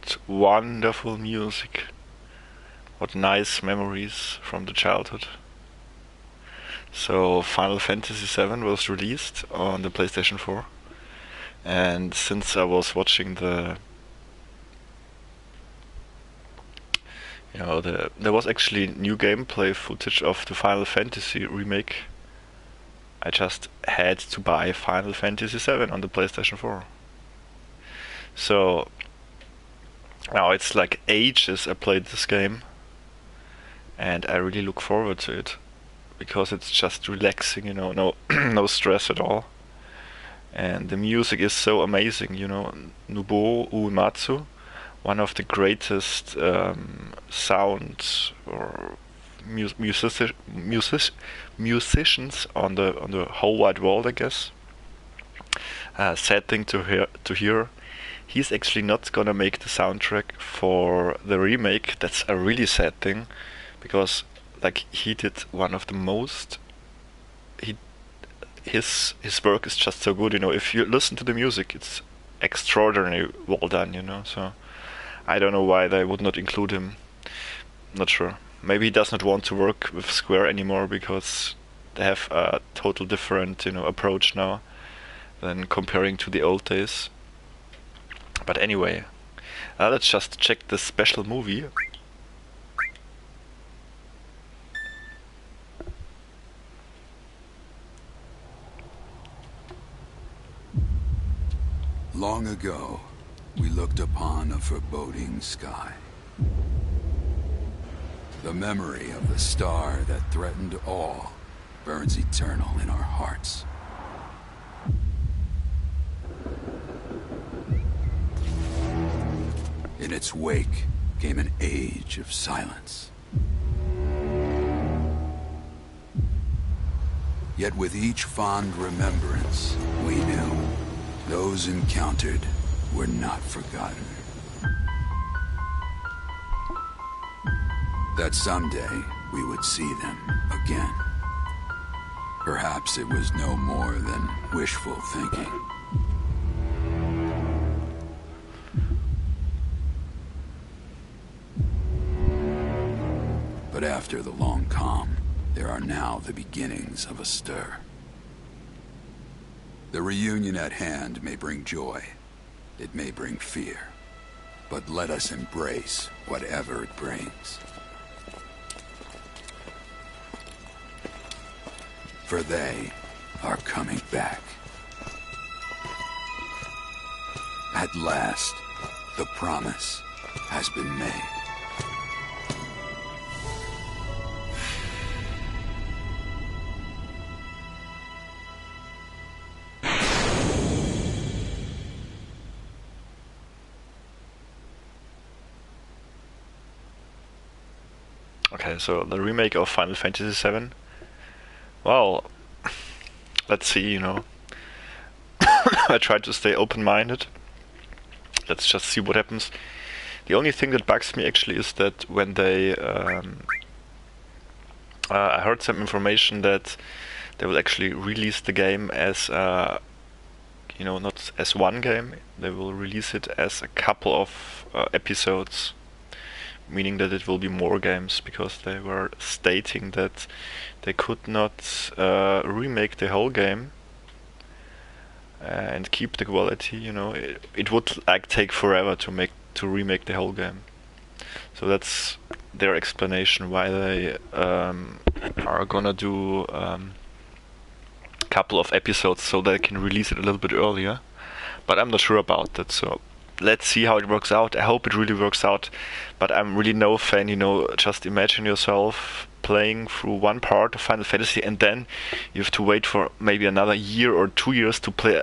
What wonderful music. What nice memories from the childhood. So, Final Fantasy VII was released on the PlayStation 4, and since I was watching there was actually new gameplay footage of the Final Fantasy remake. I just had to buy Final Fantasy VII on the PlayStation 4. So now it's like ages I played this game, and I really look forward to it because it's just relaxing, no no stress at all. And the music is so amazing, Nobuo Uematsu, one of the greatest sound or musicians on the whole wide world, I guess. Sad thing to hear. He's actually not gonna make the soundtrack for the remake. That's a really sad thing, because like he did one of the most. His work is just so good. If you listen to the music, it's extraordinary well done. So I don't know why they would not include him. Not sure. Maybe he does not want to work with Square anymore because they have a total different, approach now than comparing to the old days. But anyway, let's just check this special movie. Long ago, we looked upon a foreboding sky. The memory of the star that threatened all burns eternal in our hearts. In its wake came an age of silence. Yet with each fond remembrance, we knew those encountered were not forgotten. That someday we would see them again. Perhaps it was no more than wishful thinking. But after the long calm, there are now the beginnings of a stir. The reunion at hand may bring joy. It may bring fear. But let us embrace whatever it brings. For they are coming back. At last, the promise has been made. Okay, so the remake of Final Fantasy VII. Well, let's see, I try to stay open-minded. Let's just see what happens. The only thing that bugs me actually is that when they... I heard some information that they will actually release the game as, not as one game. They will release it as a couple of episodes. Meaning that it will be more games, because they were stating that they could not remake the whole game and keep the quality. It would take forever to remake the whole game. So that's their explanation why they are gonna do a couple of episodes so they can release it a little bit earlier. But I'm not sure about that. So let's see how it works out. I hope it really works out, but I'm really no fan, just imagine yourself playing through one part of Final Fantasy and then you have to wait for maybe another year or 2 years to play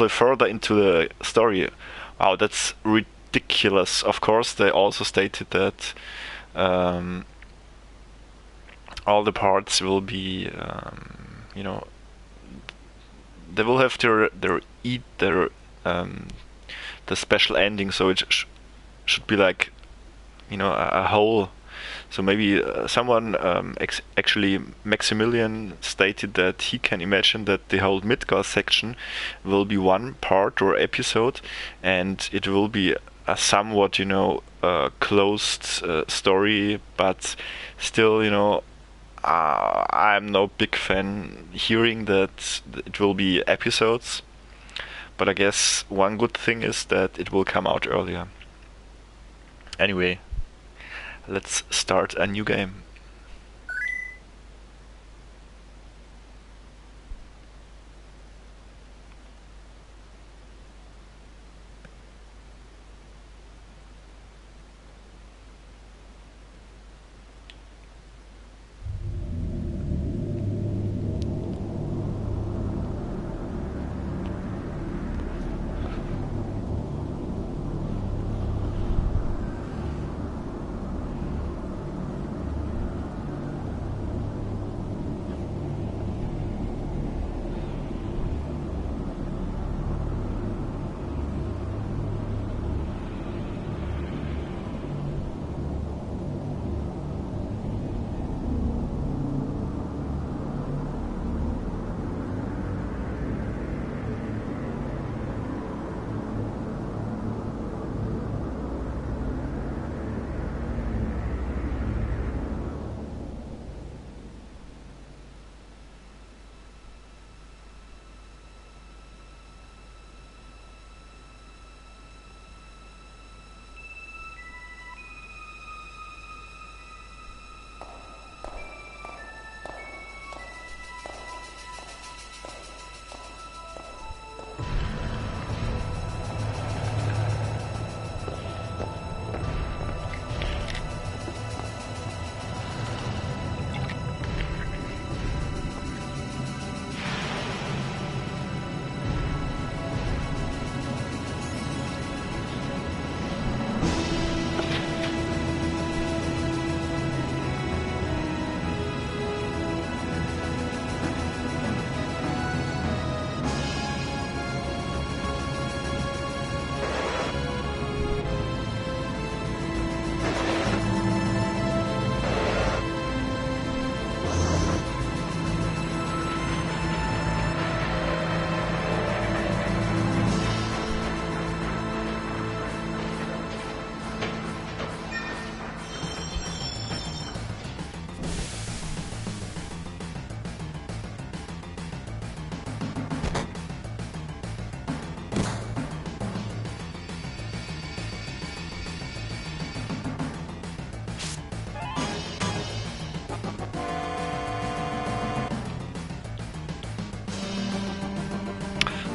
further into the story. Wow, that's ridiculous. Of course, they also stated that all the parts will be, they will have their the special ending, so it should be like, a whole. So maybe someone, actually Maximilian stated that he can imagine that the whole Midgar section will be one part or episode, and it will be a somewhat, closed story, but still, I'm no big fan hearing that it will be episodes. But I guess one good thing is that it will come out earlier. Anyway, let's start a new game.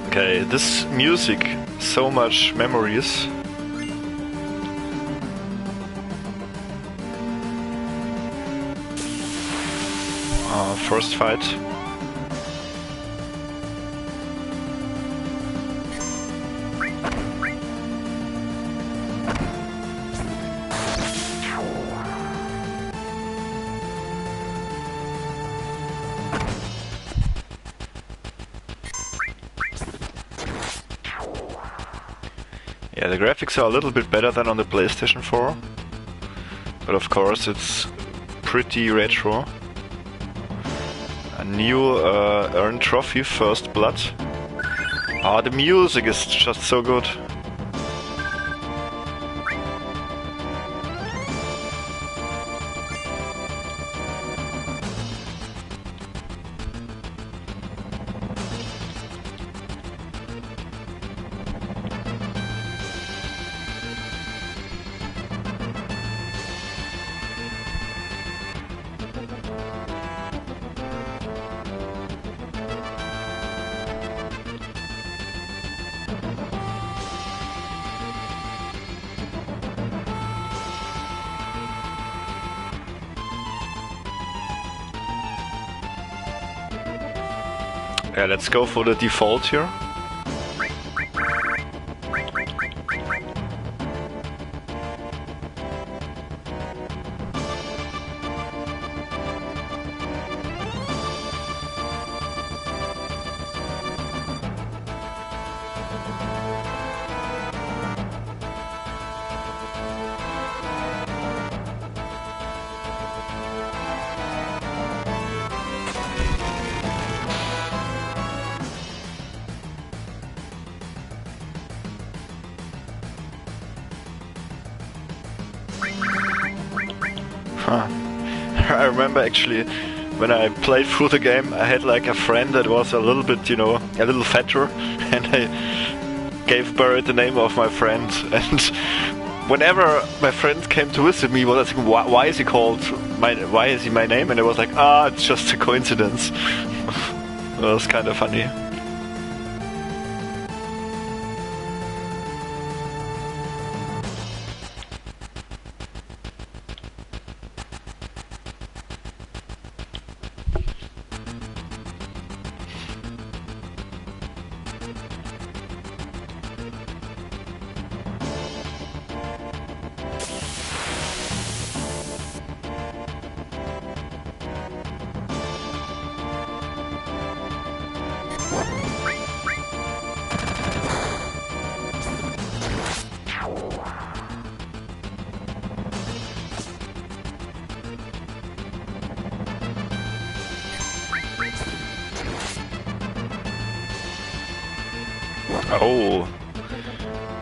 Okay, this music, so much memories. First fight. Yeah, the graphics are a little bit better than on the PlayStation 4, but of course it's pretty retro. A new earned trophy, First Blood. Oh, the music is just so good. Yeah, let's go for the default here. Huh. I remember actually when I played through the game, I had like a friend that was a little bit, you know, a little fatter, and I gave Barrett the name of my friend. And whenever my friend came to visit me, he was asking, why is he called why is he my name? And I was like, it's just a coincidence. It was kind of funny. Oh,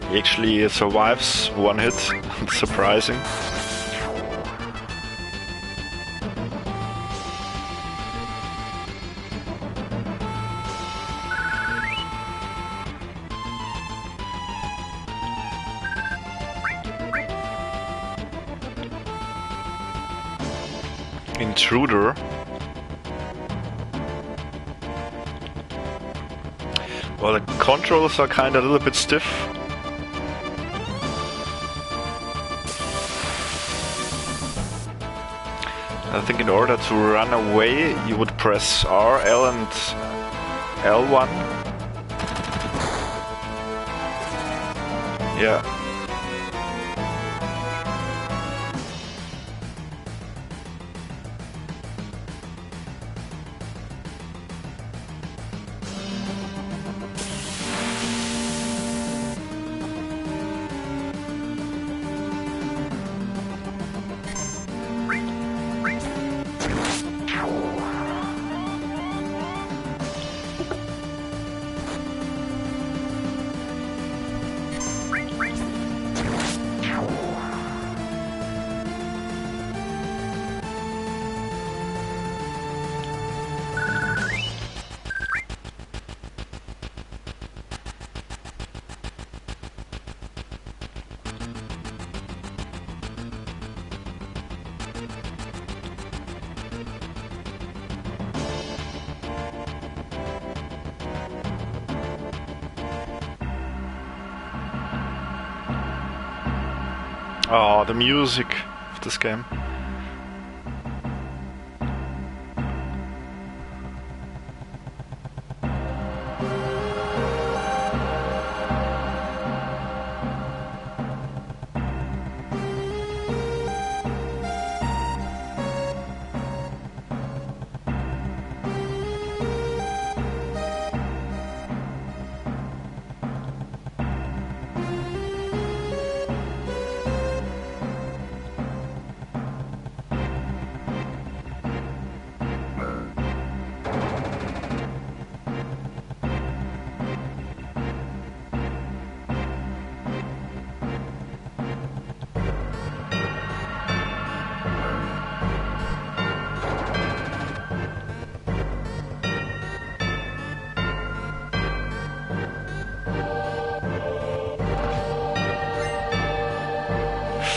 he actually survives one hit. It's surprising. Intruder. Well, the controls are kinda a little bit stiff. I think in order to run away, you would press R, L and L1. Yeah. Oh, the music of this game.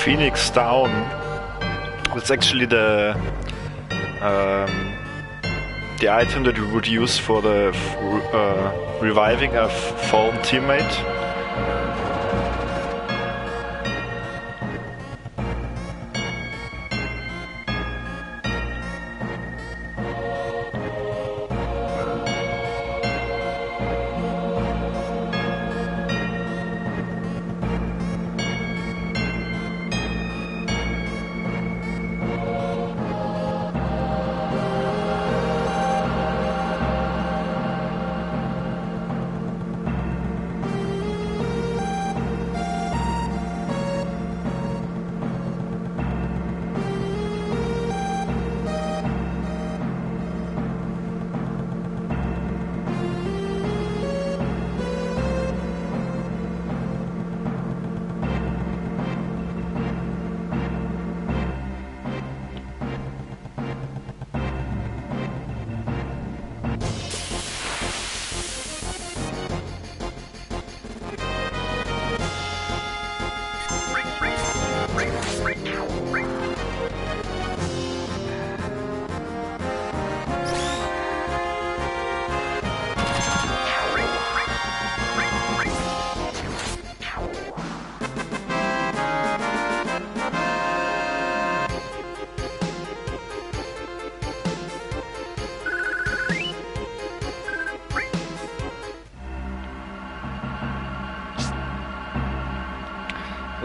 Phoenix Down. It's actually the item that you would use for the reviving a fallen teammate.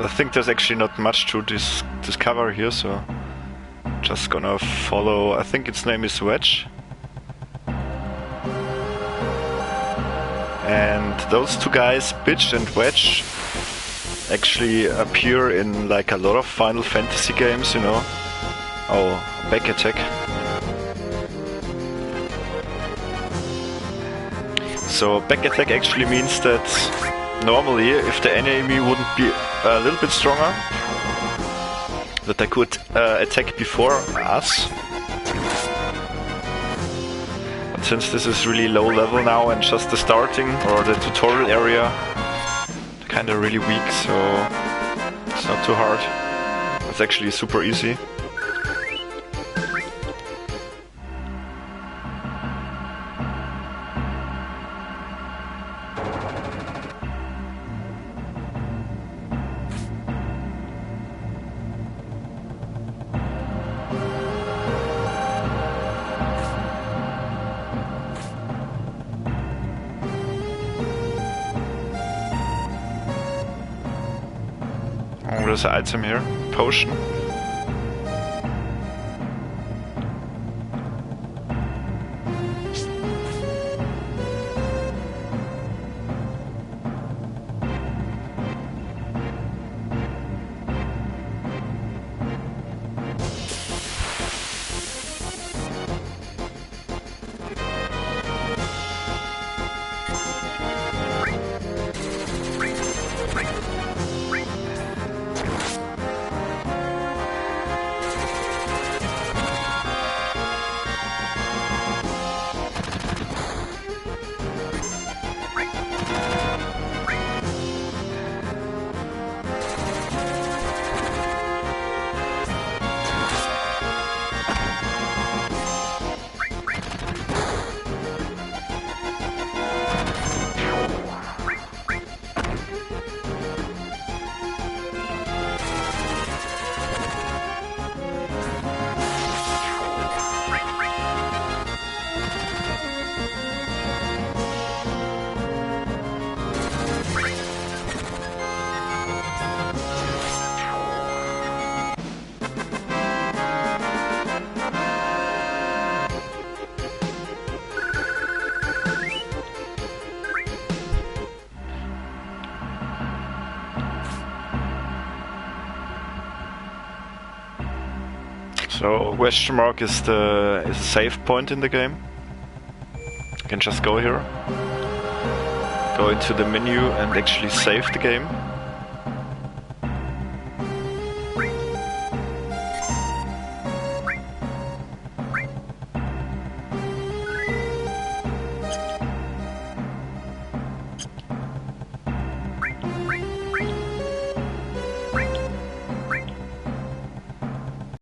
I think there's actually not much to discover here, so just gonna follow. I think its name is Wedge. And those two guys, Bitch and Wedge, actually appear in like a lot of Final Fantasy games, you know. Oh, back attack. So back attack actually means that normally if the enemy wouldn't be a little bit stronger, that they could attack before us. But since this is really low level now and just the starting or the tutorial area, they're kinda really weak, so it's not too hard. It's actually super easy. Oh, there's an item here. Potion. So question mark is a save point in the game. You can just go here, go into the menu and actually save the game.